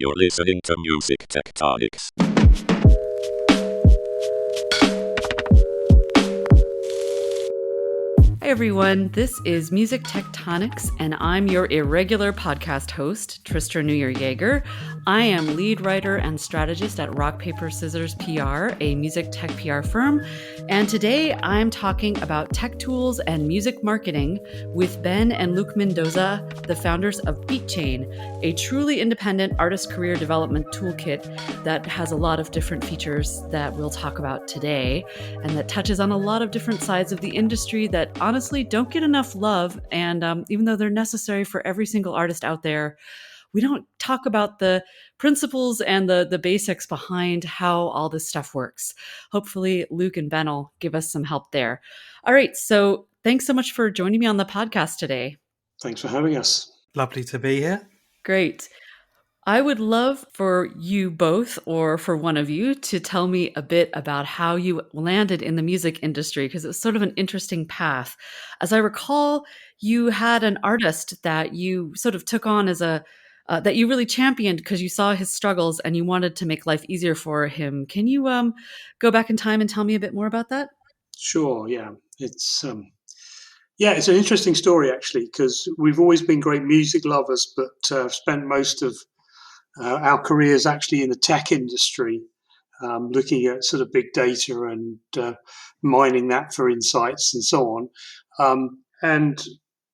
You're listening to Music Tectonics. Hi everyone, this is Music Tectonics, and I'm your irregular podcast host, Tristan Newyer-Jaeger. I am lead writer and strategist at Rock Paper Scissors PR, a music tech PR firm, and today I'm talking about tech tools and music marketing with Ben and Luke Mendoza, the founders of Beatchain, a truly independent artist career development toolkit that has a lot of different features that we'll talk about today, and that touches on a lot of different sides of the industry that honestly don't get enough love. And even though they're necessary for every single artist out there, we don't talk about the principles and the basics behind how all this stuff works. Hopefully, Luke and Ben will give us some help there. All right. So thanks so much for joining me on the podcast today. Thanks for having us. Lovely to be here. Great. I would love for you both, or for one of you, to tell me a bit about how you landed in the music industry, because it was sort of an interesting path. As I recall, you had an artist that you sort of took on as that you really championed because you saw his struggles and you wanted to make life easier for him. Can you go back in time and tell me a bit more about that? Sure, yeah. It's an interesting story actually, because we've always been great music lovers, but spent most of our careers actually in the tech industry, looking at sort of big data and mining that for insights and so on. And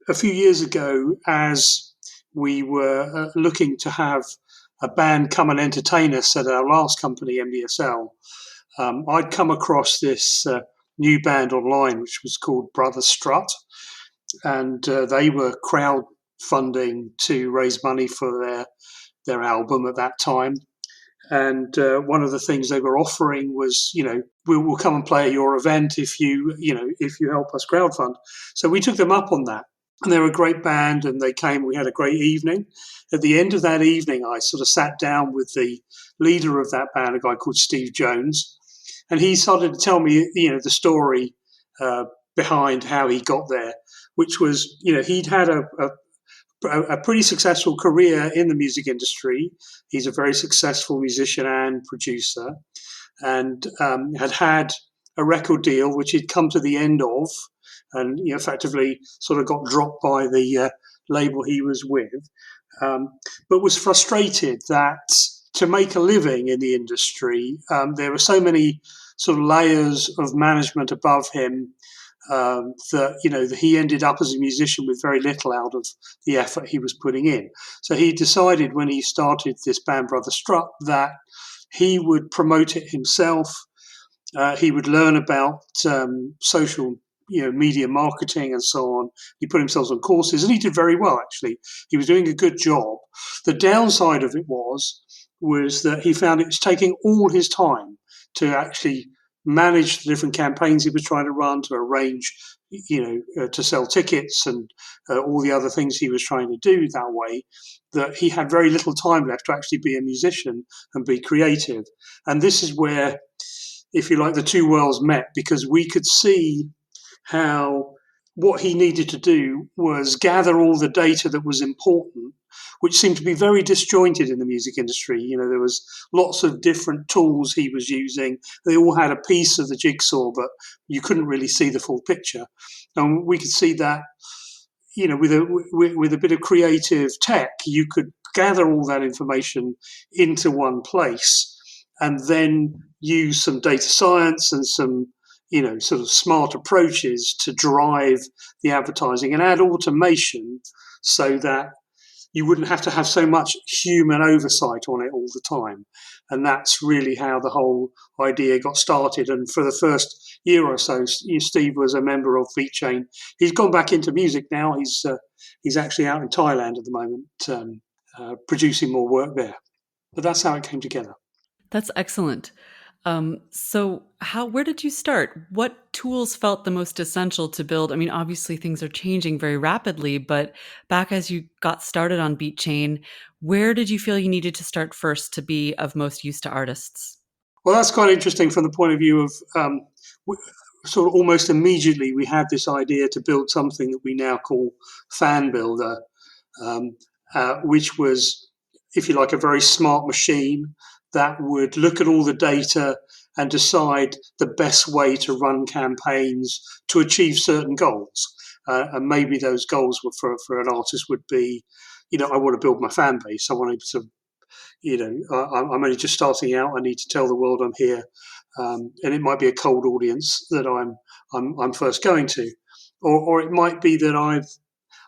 a few years ago, as we were looking to have a band come and entertain us at our last company, MDSL, I'd come across this new band online, which was called Brother Strut, and they were crowdfunding to raise money for their album at that time. And one of the things they were offering was, we'll come and play at your event if you help us crowdfund. So we took them up on that. And they were a great band, and they came. We had a great evening. At the end of that evening, I sort of sat down with the leader of that band, a guy called Steve Jones, and he started to tell me, the story behind how he got there, which was, he'd had a pretty successful career in the music industry. He's a very successful musician and producer, and had a record deal which he'd come to the end of, and effectively sort of got dropped by the label he was with, but was frustrated that to make a living in the industry, there were so many sort of layers of management above him, that he ended up as a musician with very little out of the effort he was putting in. So he decided when he started this band Brother Strut that he would promote it himself. He would learn about social media marketing and so on. He put himself on courses, and he did very well, actually. He was doing a good job. The downside of it was that he found it was taking all his time to actually manage the different campaigns he was trying to run, to arrange, to sell tickets and all the other things he was trying to do that way, that he had very little time left to actually be a musician and be creative. And this is where, if you like, the two worlds met, because we could see how what he needed to do was gather all the data that was important, which seemed to be very disjointed in the music industry. There was lots of different tools he was using. They all had a piece of the jigsaw, but you couldn't really see the full picture. And we could see that, with a bit of creative tech, you could gather all that information into one place and then use some data science and some sort of smart approaches to drive the advertising and add automation so that you wouldn't have to have so much human oversight on it all the time. And that's really how the whole idea got started. And for the first year or so, Steve was a member of Beatchain. He's gone back into music now. He's actually out in Thailand at the moment, producing more work there. But that's how it came together. That's excellent. So where did you start? What tools felt the most essential to build? I mean, obviously things are changing very rapidly, but back as you got started on Beatchain, where did you feel you needed to start first to be of most use to artists? Well, that's quite interesting from the point of view of sort of almost immediately we had this idea to build something that we now call Fan Builder, which was if you like, a very smart machine that would look at all the data and decide the best way to run campaigns to achieve certain goals. And maybe those goals were for an artist would be, I want to build my fan base. I want to, I'm only just starting out. I need to tell the world I'm here, and it might be a cold audience that I'm first going to, or it might be that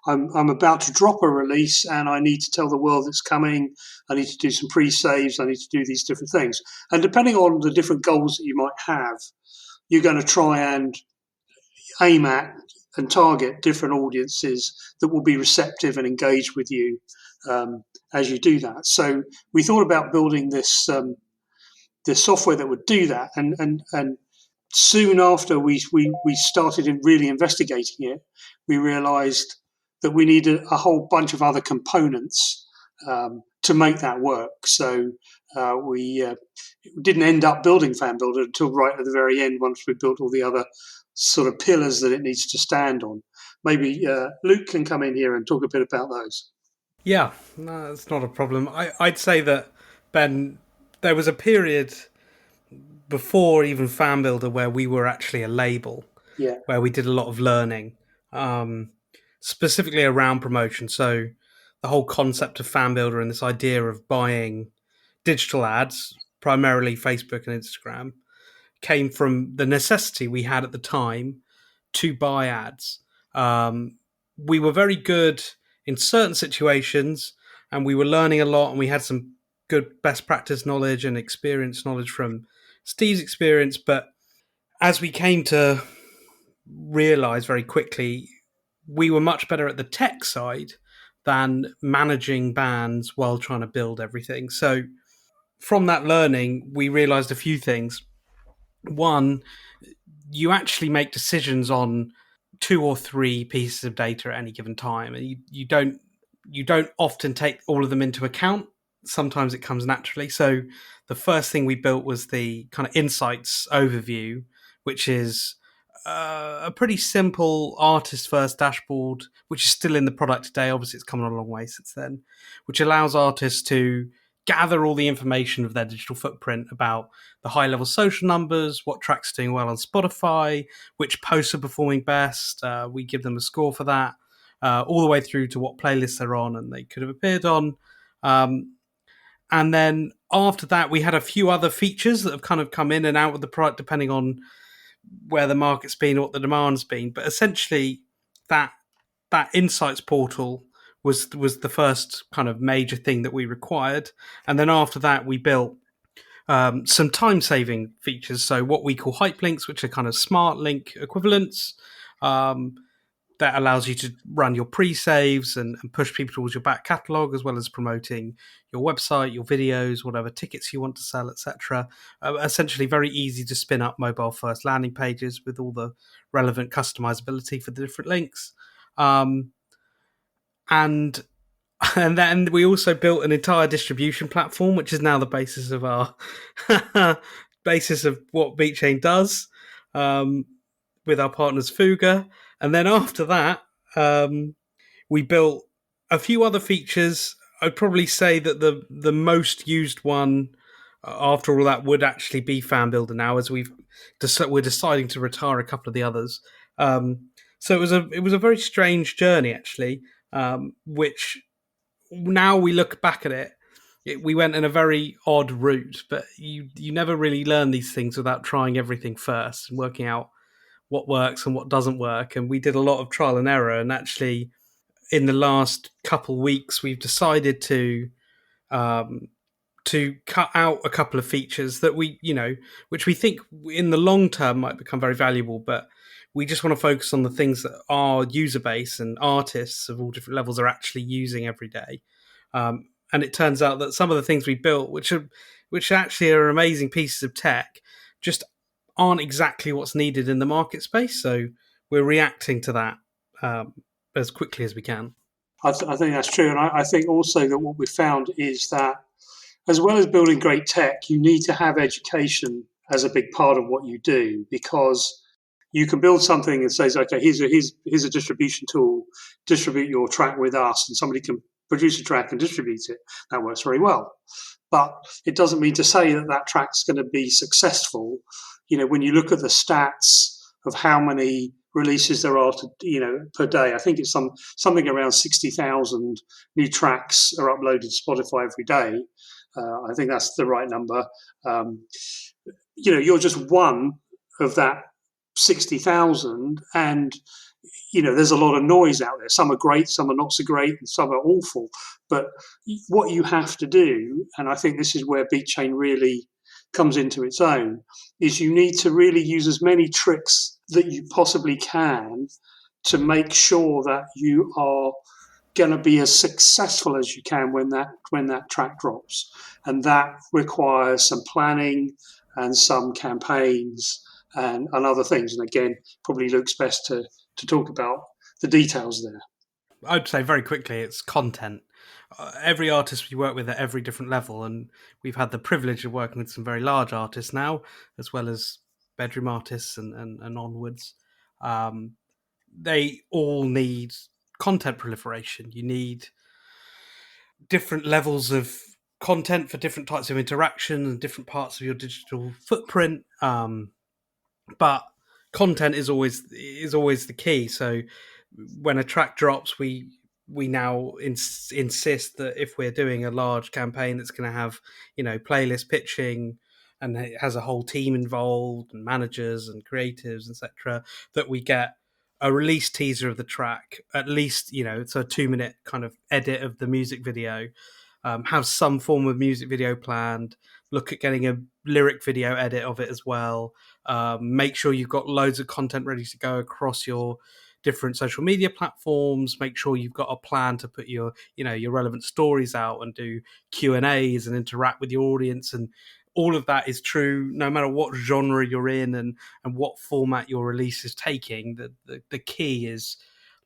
I'm about to drop a release and I need to tell the world it's coming. I need to do some pre-saves. I need to do these different things. And depending on the different goals that you might have, you're going to try and aim at and target different audiences that will be receptive and engaged with you as you do that. So we thought about building this software that would do that. And soon after we started really investigating it, we realized that we needed a whole bunch of other components to make that work. So we didn't end up building Fan Builder until right at the very end, once we built all the other sort of pillars that it needs to stand on. Maybe Luke can come in here and talk a bit about those. Yeah, no, that's not a problem. I'd say that, Ben, there was a period before even Fan Builder where we were actually a label, where we did a lot of learning, specifically around promotion. So the whole concept of Fan Builder and this idea of buying digital ads, primarily Facebook and Instagram, came from the necessity we had at the time to buy ads. We were very good in certain situations, and we were learning a lot, and we had some good best practice knowledge and experience knowledge from Steve's experience. But as we came to realize very quickly, we were much better at the tech side than managing bands while trying to build everything. So from that learning, we realized a few things. One, you actually make decisions on 2 or 3 pieces of data at any given time. You don't often take all of them into account. Sometimes it comes naturally. So the first thing we built was the kind of insights overview, which is a pretty simple artist first dashboard, which is still in the product today. Obviously, it's come a long way since then, which allows artists to gather all the information of their digital footprint about the high level social numbers, what tracks are doing well on Spotify, which posts are performing best. We give them a score for that, all the way through to what playlists they're on and they could have appeared on. And then after that, we had a few other features that have kind of come in and out of the product depending on where the market's been, what the demand's been. But essentially, that insights portal was the first kind of major thing that we required. And then after that, we built some time-saving features. So what we call hyperlinks, which are kind of smart link equivalents, that allows you to run your pre-saves and push people towards your back catalogue, as well as promoting your website, your videos, whatever tickets you want to sell, etc. Essentially very easy to spin up mobile-first landing pages with all the relevant customizability for the different links. And then we also built an entire distribution platform, which is now the basis of our basis of what Beatchain does, with our partners Fuga. And then after that, we built a few other features. I'd probably say that the most used one after all that would actually be Fan Builder now, as we're deciding to retire a couple of the others. So it was a very strange journey actually, which now we look back at it, we went in a very odd route, but you never really learn these things without trying everything first and working out what works and what doesn't work. And we did a lot of trial and error. And actually, in the last couple weeks, we've decided to cut out a couple of features that which we think in the long term might become very valuable, but we just want to focus on the things that our user base and artists of all different levels are actually using every day. And it turns out that some of the things we built, which actually are amazing pieces of tech, just aren't exactly what's needed in the market space. So we're reacting to that as quickly as we can. I think that's true. And I think also that what we found is that as well as building great tech, you need to have education as a big part of what you do, because you can build something that says, okay, here's a distribution tool, distribute your track with us, and somebody can produce a track and distribute it. That works very well. But it doesn't mean to say that that track's going to be successful. When you look at the stats of how many releases there are per day, I think it's something around 60,000 new tracks are uploaded to Spotify every day. I think that's the right number. You're just one of that 60,000, and there's a lot of noise out there. Some are great, some are not so great, and some are awful. But what you have to do, and I think this is where Beatchain really comes into its own, is you need to really use as many tricks that you possibly can to make sure that you are going to be as successful as you can when that track drops. And that requires some planning and some campaigns and other things. And again, probably Luke's best to talk about the details there. I'd say very quickly, it's content. Every artist we work with at every different level, and we've had the privilege of working with some very large artists now, as well as bedroom artists and onwards. They all need content proliferation. You need different levels of content for different types of interaction and different parts of your digital footprint. But content is always the key. So when a track drops, we now insist that if we're doing a large campaign that's going to have playlist pitching and it has a whole team involved and managers and creatives, etc., that we get a release teaser of the track, at least it's a 2-minute kind of edit of the music video, have some form of music video planned, look at getting a lyric video edit of it as well. Make sure you've got loads of content ready to go across your different social media platforms. Make sure you've got a plan to put your relevant stories out and do Q&As and interact with your audience. And all of that is true no matter what genre you're in and what format your release is taking. The key is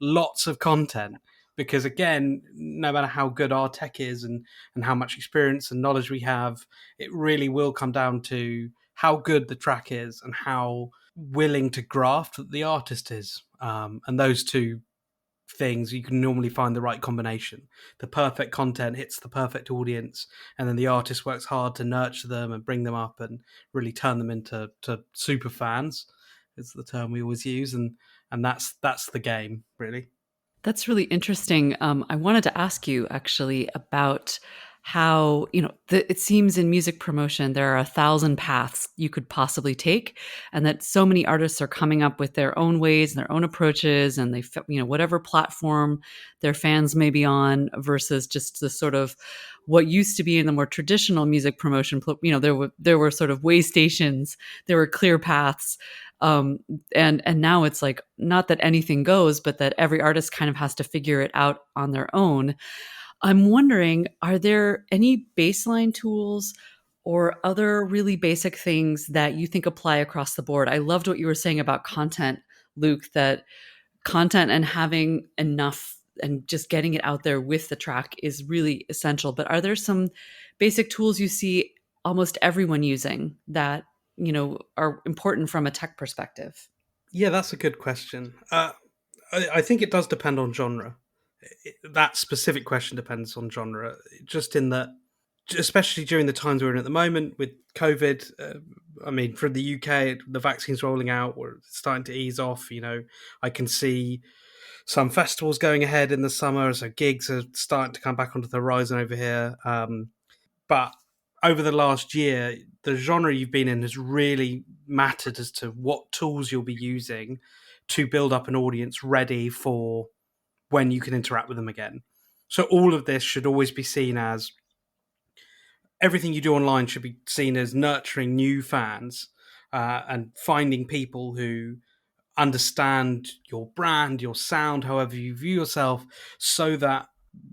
lots of content. Because again, no matter how good our tech is and how much experience and knowledge we have, it really will come down to how good the track is and how willing to graft the artist is. And those two things, you can normally find the right combination. The perfect content hits the perfect audience, and then the artist works hard to nurture them and bring them up and really turn them into super fans, is the term we always use. And that's the game, really. That's really interesting. I wanted to ask you actually about how, it seems in music promotion, there are 1,000 paths you could possibly take, and that so many artists are coming up with their own ways and their own approaches, and they, whatever platform their fans may be on versus just the sort of what used to be in the more traditional music promotion. There were sort of way stations, there were clear paths. And now it's like, not that anything goes, but that every artist kind of has to figure it out on their own. I'm wondering, are there any baseline tools or other really basic things that you think apply across the board? I loved what you were saying about content, Luke, that content and having enough and just getting it out there with the track is really essential. But are there some basic tools you see almost everyone using that are important from a tech perspective? Yeah, that's a good question. I think it does depend on genre. That specific question depends on genre, just in that, especially during the times we're in at the moment with COVID. For the UK, the vaccine's rolling out, we're starting to ease off. I can see some festivals going ahead in the summer, so gigs are starting to come back onto the horizon over here. But over the last year, the genre you've been in has really mattered as to what tools you'll be using to build up an audience ready for when you can interact with them again. So all of this should always be seen as, everything you do online should be seen as nurturing new fans and finding people who understand your brand, your sound, however you view yourself, so that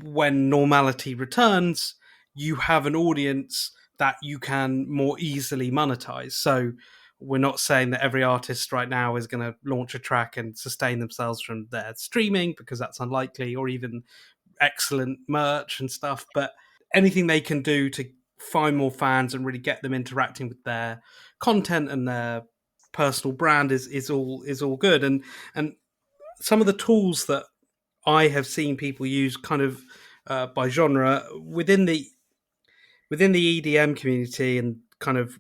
when normality returns, you have an audience that you can more easily monetize. So we're not saying that every artist right now is going to launch a track and sustain themselves from their streaming, because that's unlikely, or even excellent merch and stuff. But anything they can do to find more fans and really get them interacting with their content and their personal brand is all good. And some of the tools that I have seen people use kind of by genre within the EDM community, and kind of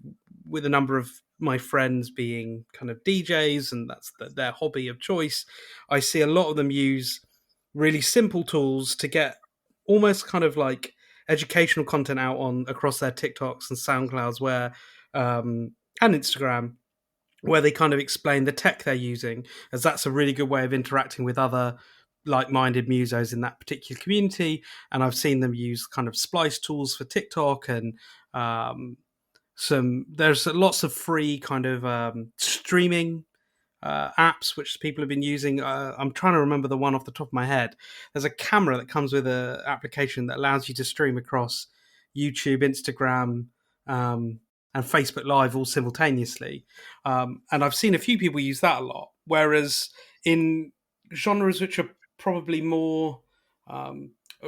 with a number of my friends being kind of DJs, and that's their hobby of choice. I see a lot of them use really simple tools to get almost kind of like educational content out on across their TikToks and SoundClouds, and Instagram, where they kind of explain the tech they're using, as that's a really good way of interacting with other like-minded musos in that particular community. And I've seen them use kind of splice tools for TikTok, and there's lots of free kind of streaming apps which people have been using. I'm trying to remember the one off the top of my head. There's a camera that comes with an application that allows you to stream across YouTube, Instagram, and Facebook Live all simultaneously. And I've seen a few people use that a lot. Whereas in genres which are probably more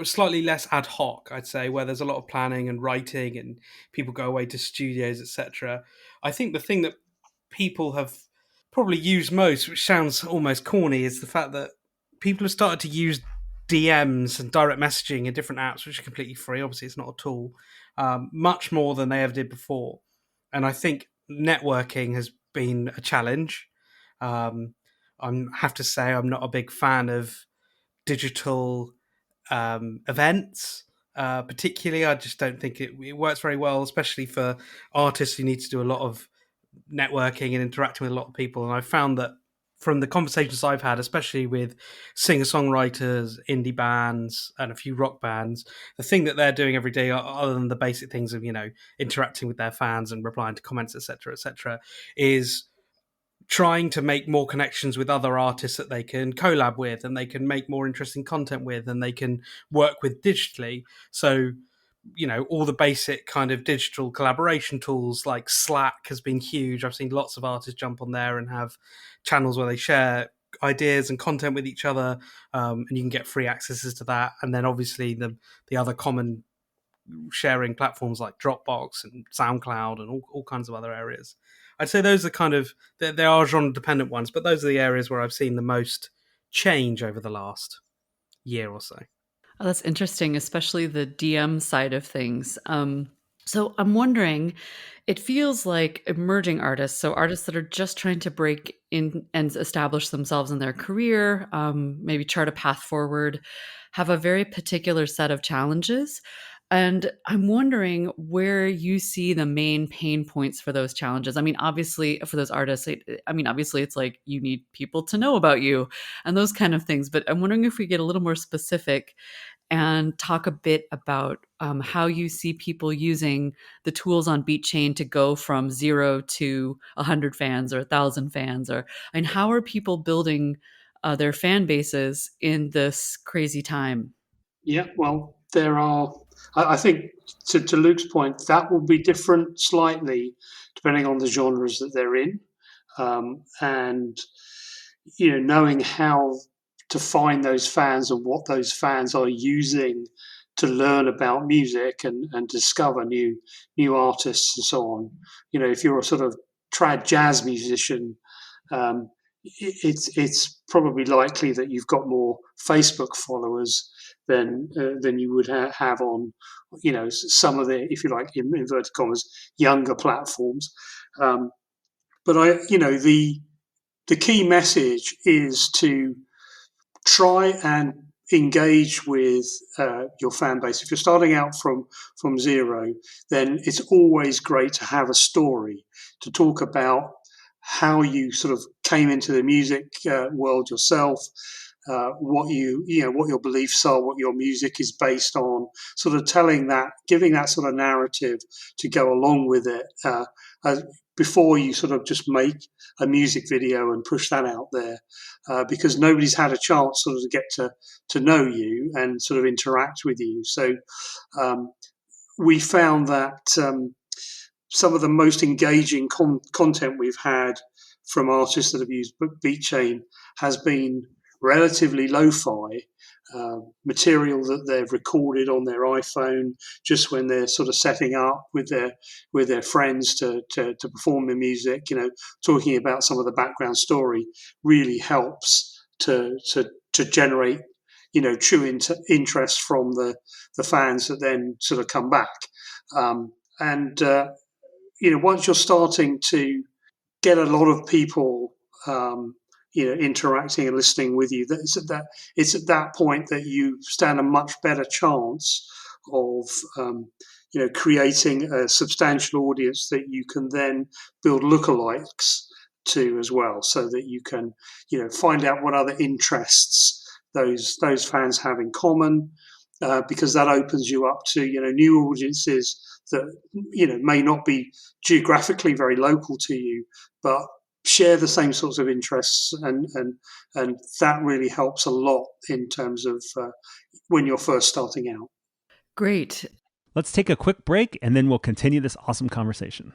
slightly less ad hoc, I'd say, where there's a lot of planning and writing and people go away to studios, etc. I think the thing that people have probably used most, which sounds almost corny, is the fact that people have started to use DMs and direct messaging in different apps, which are completely free. Obviously, it's not a tool, much more than they ever did before. And I think networking has been a challenge. I have to say, I'm not a big fan of digital events. Particularly, I just don't think it works very well, especially for artists who need to do a lot of networking and interacting with a lot of people. And I found that from the conversations I've had, especially with singer-songwriters, indie bands, and a few rock bands, the thing that they're doing every day, other than the basic things of, interacting with their fans and replying to comments, etc., is trying to make more connections with other artists that they can collab with, and they can make more interesting content with, and they can work with digitally. So, all the basic kind of digital collaboration tools like Slack has been huge. I've seen lots of artists jump on there and have channels where they share ideas and content with each other, and you can get free accesses to that. And then obviously the other common sharing platforms like Dropbox and SoundCloud and all kinds of other areas. I'd say those are kind of, they are genre dependent ones, but those are the areas where I've seen the most change over the last year or so. Oh, that's interesting, especially the DM side of things. So I'm wondering, it feels like emerging artists, so artists that are just trying to break in and establish themselves in their career, maybe chart a path forward, have a very particular set of challenges. And I'm wondering where you see the main pain points for those challenges. I mean, obviously, for those artists, obviously, it's like you need people to know about you and those kind of things. But I'm wondering if we get a little more specific and talk a bit about how you see people using the tools on Beatchain to go from 0 to 100 fans or 1,000 fans, and how are people building their fan bases in this crazy time? Yeah, well, there are. I think to Luke's point, that will be different slightly depending on the genres that they're in, and knowing how to find those fans and what those fans are using to learn about music and discover new artists and so on. If you're a sort of trad jazz musician, it's probably likely that you've got more Facebook followers than you would have on some of the, if you like, in inverted commas, younger platforms. But the key message is to try and engage with your fan base. If you're starting out from zero, then it's always great to have a story to talk about how you sort of came into the music world yourself, what your beliefs are, what your music is based on, sort of giving that sort of narrative to go along with it before you sort of just make a music video and push that out there, because nobody's had a chance sort of to get to know you and sort of interact with you. So we found that some of the most engaging content we've had from artists that have used Beatchain has been relatively lo-fi material that they've recorded on their iPhone just when they're sort of setting up with their friends to perform the music. Talking about some of the background story really helps to generate true interest from the fans that then sort of come back. Once you're starting to get a lot of people, interacting and listening with you, it's at that point that you stand a much better chance of, creating a substantial audience that you can then build lookalikes to as well, so that you can, find out what other interests those fans have in common, because that opens you up to, new audiences that, may not be geographically very local to you, but share the same sorts of interests, and that really helps a lot in terms of when you're first starting out. Great. Let's take a quick break, and then we'll continue this awesome conversation.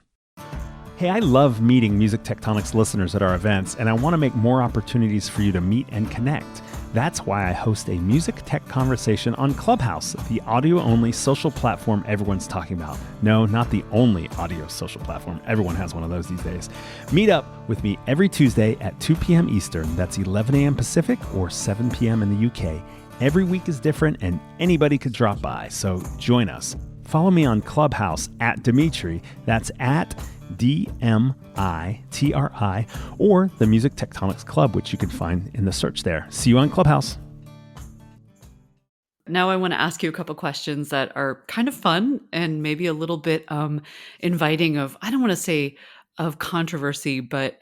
Hey, I love meeting Music Tectonics listeners at our events, and I want to make more opportunities for you to meet and connect. That's why I host a music tech conversation on Clubhouse, the audio-only social platform everyone's talking about. No, not the only audio social platform. Everyone has one of those these days. Meet up with me every Tuesday at 2 p.m. Eastern. That's 11 a.m. Pacific or 7 p.m. in the UK. Every week is different, and anybody could drop by, so join us. Follow me on Clubhouse at Dimitri. That's at DMITRI, or the Music Tectonics Club, which you can find in the search there. See you on Clubhouse. Now I want to ask you a couple questions that are kind of fun and maybe a little bit inviting of, I don't want to say of controversy, but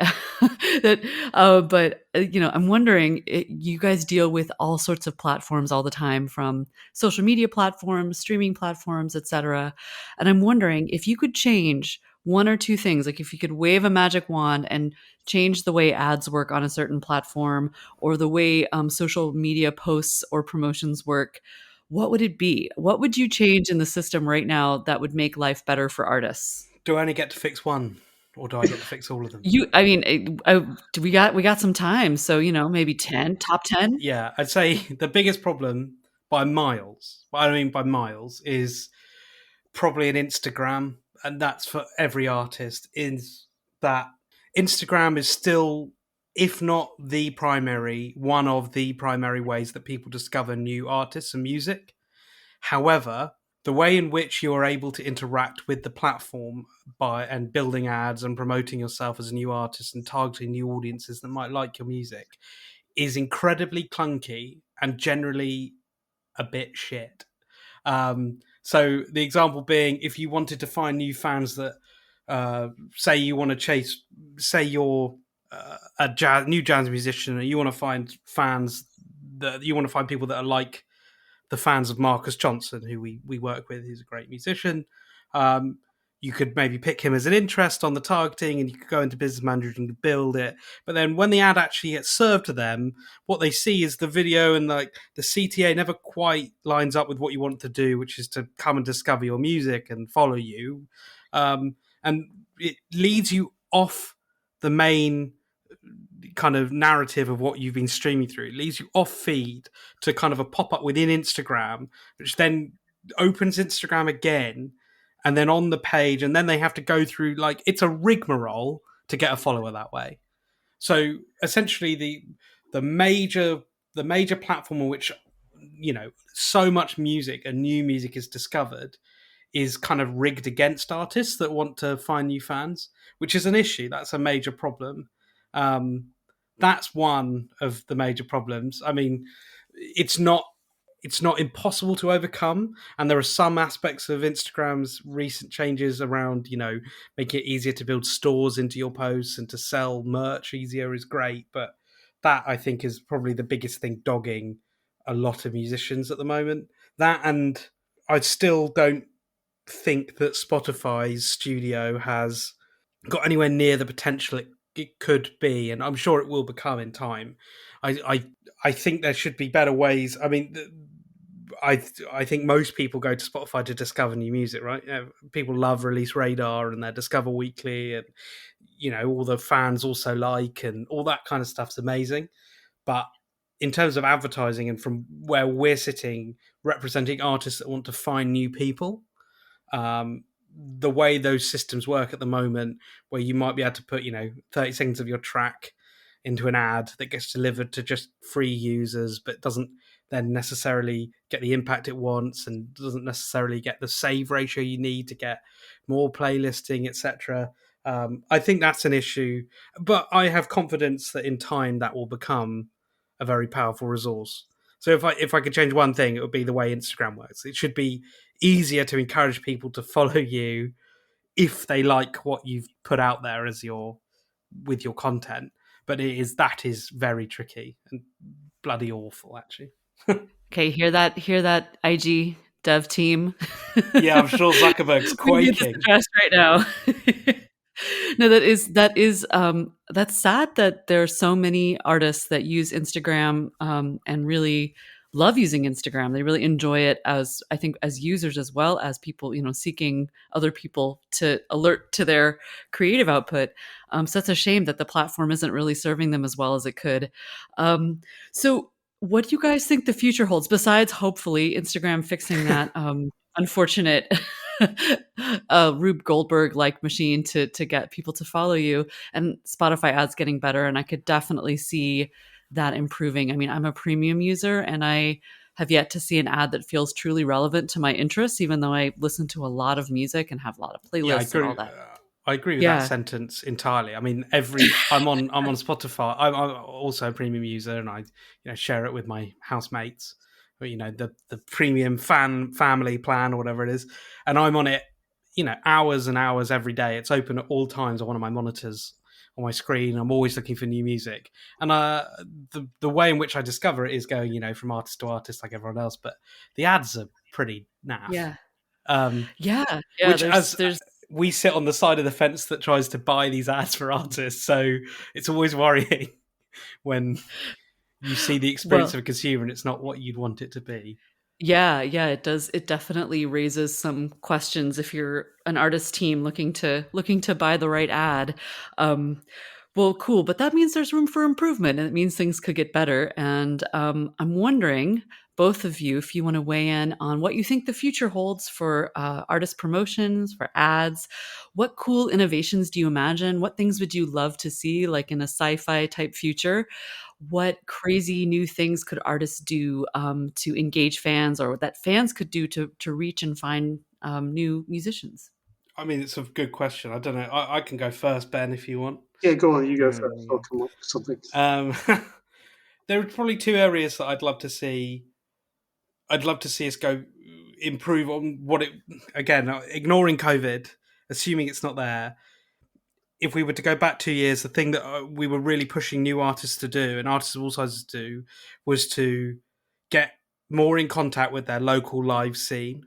I'm wondering, you guys deal with all sorts of platforms all the time, from social media platforms, streaming platforms, etc. And I'm wondering if you could change one or two things, like if you could wave a magic wand and change the way ads work on a certain platform, or the way social media posts or promotions work, what would it be? What would you change in the system right now that would make life better for artists? Do I only get to fix one, or do I get to fix all of them? We got some time, so maybe 10, top 10. Yeah, I'd say the biggest problem by miles, what I mean by miles, is probably an Instagram, and that's for every artist, is that Instagram is still, if not the primary, one of the primary ways that people discover new artists and music. However, the way in which you're able to interact with the platform and building ads and promoting yourself as a new artist and targeting new audiences that might like your music is incredibly clunky and generally a bit shit. So the example being, if you wanted to find new fans that, say you want to chase, say you're new jazz musician, and you want to find people that are like the fans of Marcus Johnson, who we work with, who's a great musician. You could maybe pick him as an interest on the targeting, and you could go into Business Manager and build it. But then when the ad actually gets served to them, what they see is the video, and like the CTA never quite lines up with what you want to do, which is to come and discover your music and follow you. And it leads you off the main kind of narrative of what you've been streaming through. It leads you off feed to kind of a pop-up within Instagram, which then opens Instagram again, and then on the page, and then they have to go through, like, it's a rigmarole to get a follower that way. So essentially the major platform on which so much music and new music is discovered is kind of rigged against artists that want to find new fans, which is an issue. That's a major problem. That's one of the major problems. I mean, it's not impossible to overcome, and there are some aspects of Instagram's recent changes around, making it easier to build stores into your posts and to sell merch easier is great, but that, I think, is probably the biggest thing dogging a lot of musicians at the moment. That, and I still don't think that Spotify's studio has got anywhere near the potential it could be, and I'm sure it will become in time. I think there should be better ways. I mean, I think most people go to Spotify to discover new music, right? People love Release Radar and their Discover Weekly, and all the fans also like, and all that kind of stuff's amazing. But in terms of advertising, and from where we're sitting, representing artists that want to find new people, the way those systems work at the moment, where you might be able to put 30 seconds of your track into an ad that gets delivered to just free users, but then necessarily get the impact it wants, and doesn't necessarily get the save ratio you need to get more playlisting, etc. I think that's an issue, but I have confidence that in time that will become a very powerful resource. So if I could change one thing, it would be the way Instagram works. It should be easier to encourage people to follow you if they like what you've put out there as with your content. But that is very tricky and bloody awful, actually. Okay, hear that, IG dev team? Yeah, I'm sure Zuckerberg's quaking. We need this addressed right now. No, that's sad that there are so many artists that use Instagram and really love using Instagram. They really enjoy it as users, as well as people, seeking other people to alert to their creative output. So it's a shame that the platform isn't really serving them as well as it could. So what do you guys think the future holds, besides hopefully Instagram fixing that unfortunate Rube Goldberg like machine to get people to follow you, and Spotify ads getting better? And I could definitely see that improving. I mean, I'm a premium user and I have yet to see an ad that feels truly relevant to my interests, even though I listen to a lot of music and have a lot of playlists and all that. I agree with that sentence entirely. I mean, I'm on Spotify. I'm also a premium user, and I share it with my housemates. The premium family plan or whatever it is, and I'm on it, hours and hours every day. It's open at all times on one of my monitors on my screen. I'm always looking for new music, and the way in which I discover it is going, from artist to artist like everyone else. But the ads are pretty naff. Yeah. Which there's we sit on the side of the fence that tries to buy these ads for artists, so it's always worrying when you see the experience of a consumer and it's not what you'd want it to be. Yeah, it does. It definitely raises some questions if you're an artist team looking to buy the right ad. Well, cool, but that means there's room for improvement, and it means things could get better. And I'm wondering, both of you, if you want to weigh in on what you think the future holds for artist promotions, for ads. What cool innovations do you imagine? What things would you love to see, like in a sci-fi type future? What crazy new things could artists do to engage fans, or that fans could do to reach and find new musicians? I mean, it's a good question. I don't know. I can go first, Ben, if you want. Yeah, go on. You go first. I'll come up with something. There are probably two areas that I'd love to see. I'd love to see us improve on again, ignoring COVID, assuming it's not there. If we were to go back 2 years, the thing that we were really pushing new artists to do, and artists of all sizes to do, was to get more in contact with their local live scene,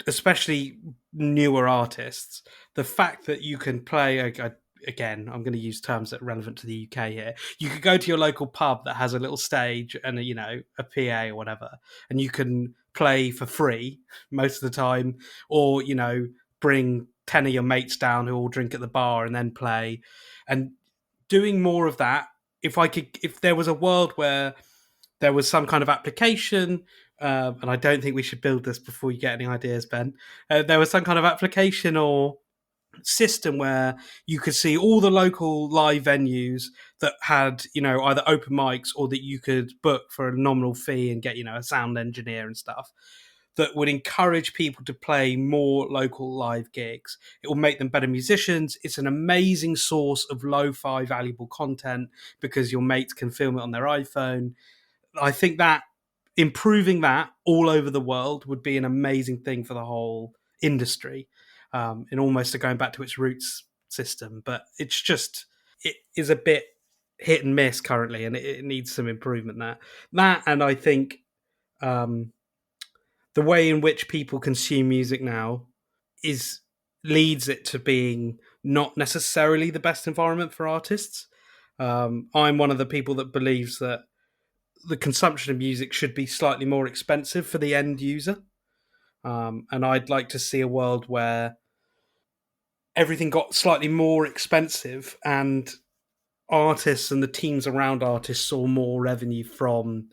especially newer artists. The fact that you can play, again, I'm going to use terms that are relevant to the UK here. You could go to your local pub that has a little stage and a PA or whatever, and you can play for free most of the time, or bring 10 of your mates down who all drink at the bar and then play. And doing more of that, if there was a world where there was some kind of application, and I don't think we should build this before you get any ideas, Ben. There was some kind of application or system where you could see all the local live venues that had either open mics or that you could book for a nominal fee and get a sound engineer and stuff, that would encourage people to play more local live gigs. It will make them better musicians. It's an amazing source of lo-fi valuable content because your mates can film it on their iPhone. I think that improving that all over the world would be an amazing thing for the whole industry, in almost going back to its roots system. But it is a bit hit and miss currently, and it needs some improvement. That and I think the way in which people consume music now leads it to being not necessarily the best environment for artists. I'm one of the people that believes that the consumption of music should be slightly more expensive for the end user. And I'd like to see a world where everything got slightly more expensive and artists and the teams around artists saw more revenue from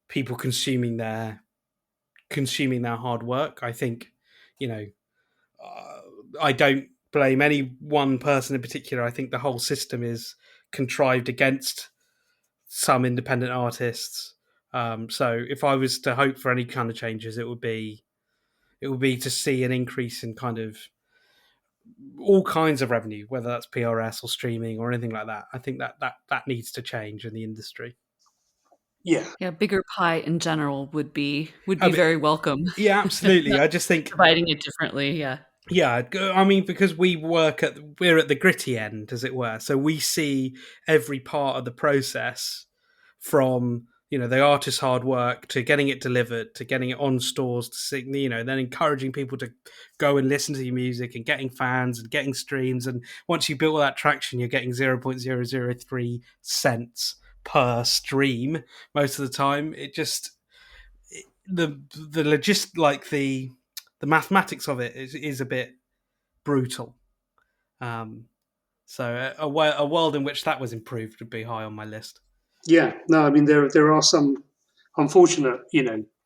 people consuming their hard work. I think, I don't blame any one person in particular. I think the whole system is contrived against some independent artists So if I was to hope for any kind of changes, it would be to see an increase in kind of all kinds of revenue, whether that's PRS or streaming or anything like that. I think that needs to change in the industry. Yeah, bigger pie in general would be very welcome. Yeah, absolutely. I just think dividing it differently. Yeah, I mean, because we're at the gritty end, as it were. So we see every part of the process from, the artist's hard work to getting it delivered, to getting it on stores, to, then encouraging people to go and listen to your music and getting fans and getting streams. And once you build all that traction, you're getting 0.003 cents per stream most of the time. The mathematics of it is a bit brutal. So a world in which that was improved would be high on my list. Yeah, no, I mean there are some unfortunate,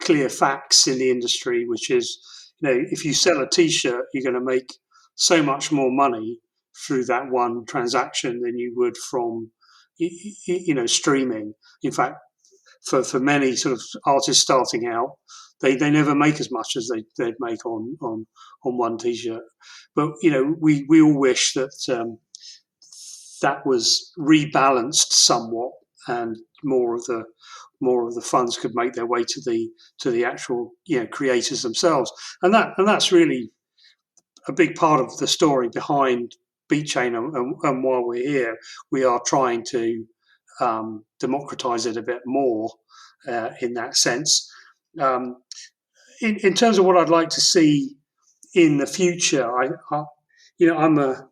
clear facts in the industry, which is, if you sell a T-shirt, you're going to make so much more money through that one transaction than you would from, streaming. In fact, for many sort of artists starting out, they never make as much as they'd make on one T-shirt. But we all wish that that was rebalanced somewhat, and more of the funds could make their way to the actual creators themselves, and that's really a big part of the story behind Beatchain, and while we're here, we are trying to democratize it a bit more in that sense. In terms of what I'd like to see in the future, I'm a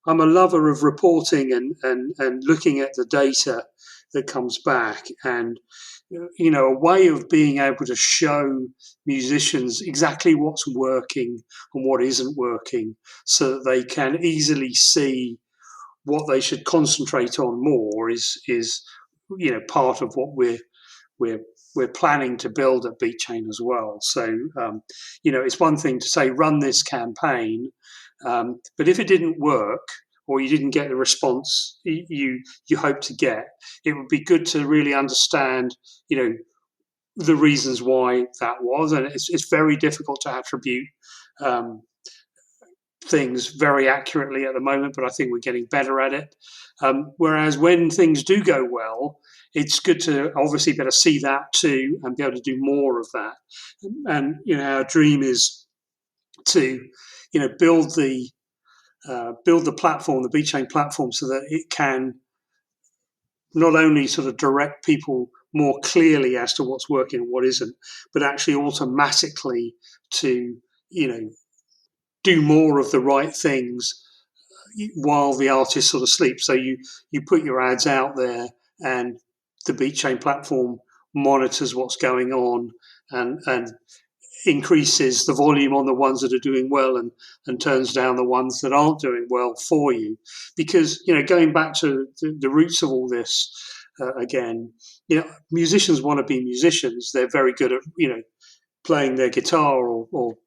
lover of reporting and looking at the data that comes back, and a way of being able to show musicians exactly what's working and what isn't working, so that they can easily see what they should concentrate on more is part of what we're planning to build at Beatchain as well. So it's one thing to say run this campaign, but if it didn't work, or you didn't get the response you hope to get, it would be good to really understand the reasons why that was. And it's very difficult to attribute things very accurately at the moment, but I think we're getting better at it. Whereas when things do go well, it's good to obviously be able to see that too and be able to do more of that. And our dream is to build the platform, the Beatchain platform, so that it can not only sort of direct people more clearly as to what's working and what isn't, but actually automatically to do more of the right things while the artist sort of sleeps. So you put your ads out there, and the Beatchain platform monitors what's going on and increases the volume on the ones that are doing well and turns down the ones that aren't doing well for you. Because going back to the roots of all this again, musicians want to be musicians. They're very good at playing their guitar or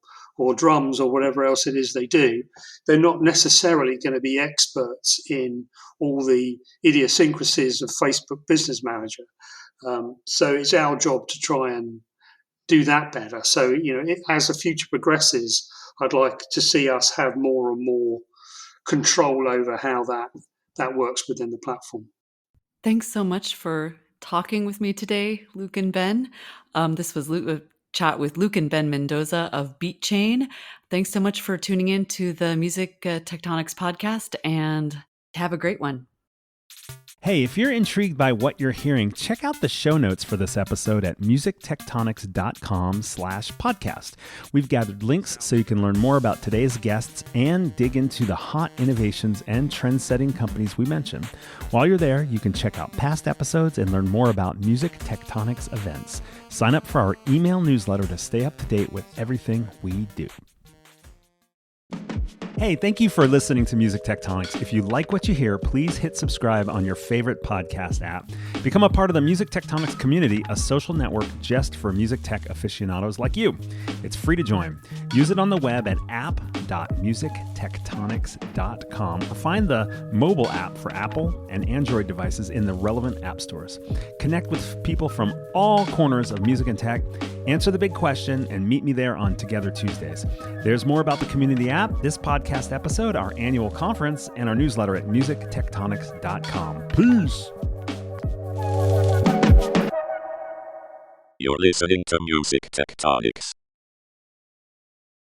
drums or whatever else it is they do. They're not necessarily going to be experts in all the idiosyncrasies of Facebook Business Manager. So it's our job to try and do that better. So, as the future progresses, I'd like to see us have more and more control over how that works within the platform. Thanks so much for talking with me today, Luke and Ben. This was a chat with Luke and Ben Mendoza of Beatchain. Thanks so much for tuning in to the Music Tectonics podcast, and have a great one. Hey, if you're intrigued by what you're hearing, check out the show notes for this episode at musictectonics.com/podcast. We've gathered links so you can learn more about today's guests and dig into the hot innovations and trend-setting companies we mentioned. While you're there, you can check out past episodes and learn more about Music Tectonics events. Sign up for our email newsletter to stay up to date with everything we do. Hey, thank you for listening to Music Tectonics. If you like what you hear, please hit subscribe on your favorite podcast app. Become a part of the Music Tectonics community, a social network just for music tech aficionados like you. It's free to join. Use it on the web at app.musictectonics.com or find the mobile app for Apple and Android devices in the relevant app stores. Connect with people from all corners of music and tech, answer the big question, and meet me there on Together Tuesdays. There's more about the community app, this podcast episode, our annual conference, and our newsletter at musictectonics.com. Peace! You're listening to Music Tectonics.